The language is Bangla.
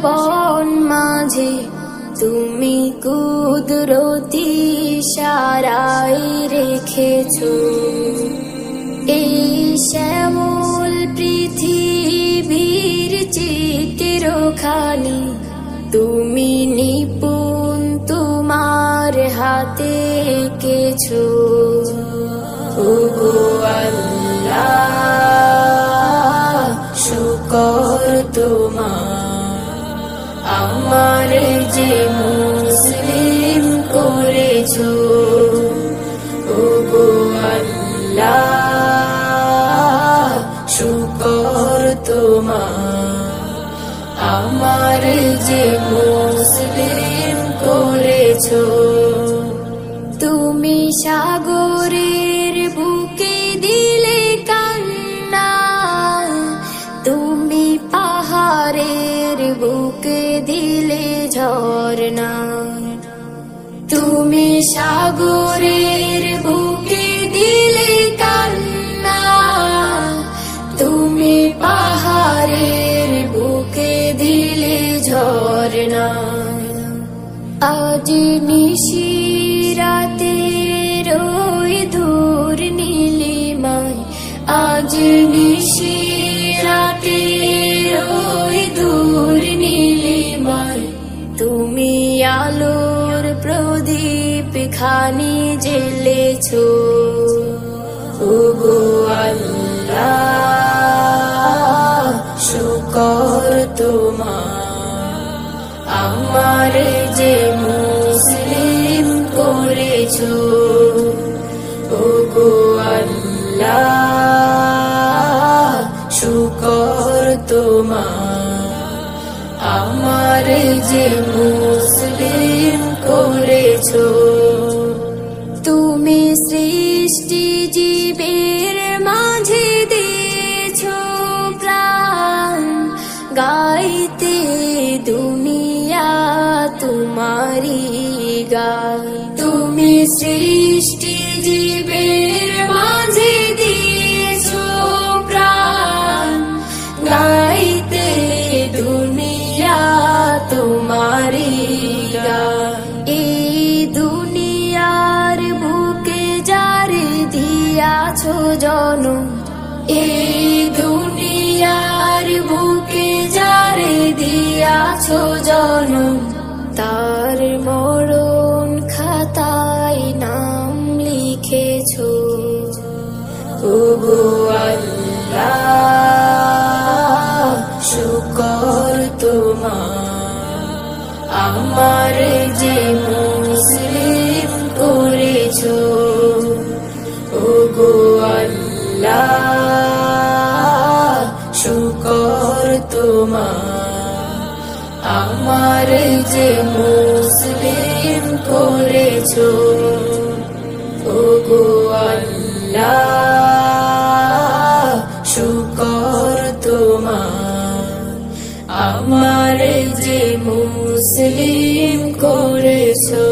বন মাঝে তুমি কুদরতি ইশারায় রেখেছো এই শ্যামল পৃথিবীর চিত্রখানি তুমি নিপুণ তোমার হাতে এঁকেছো ওগো আল্লাহ শুকর তোমার আমার যে মুসলিম করেছো ওগো আল্লাহ শুকর তোমার আমার যে মুসলিম করেছো তুমি সাগরের বুকে দিলে কান্না তুমি পাহাড়ের বুকে দিলে ঝরনা তুমি সাগরের বুকে দিলে কান্না তুমি পাহাড়ের বুকে দিলে ঝরনা আজ নিশিরাতে রই দূর নীলিমায় আজ নিশিরাতে রই দূর নীলিমায় তুমি আলোর প্রদীপ খানি জ্বেলেছো ওগো আল্লাহ শুকর তোমার আমার যে মুসলিম করেছো ওগো আল্লাহ শুকর তোমার আমার যে মুসলিম করেছো তুমি সৃষ্টি জীবের মাঝে দিয়েছো প্রাণ গাইতে দুনিয়া তোমারি গান তুমি সৃষ্টি জীবের মাঝে দিয়েছো প্রাণ গাইতে দুনিয়া তোমারি গান এই দুনিয়ার বুকে যারে দিয়াছো জনম এই দুনিয়ার বুকে যারে দিয়াছো জনম তার মরণ খাতায় নাম লিখেছো ওগো আল্লাহ শুকর তোমার আমার যে মুসলিম করেছো ওগো আল্লাহ শুকর তোমার আমার যে মুসলিম করেছো ওগো আল্লাহ শুকর তোমার আমার যে মুসলিম করেছো।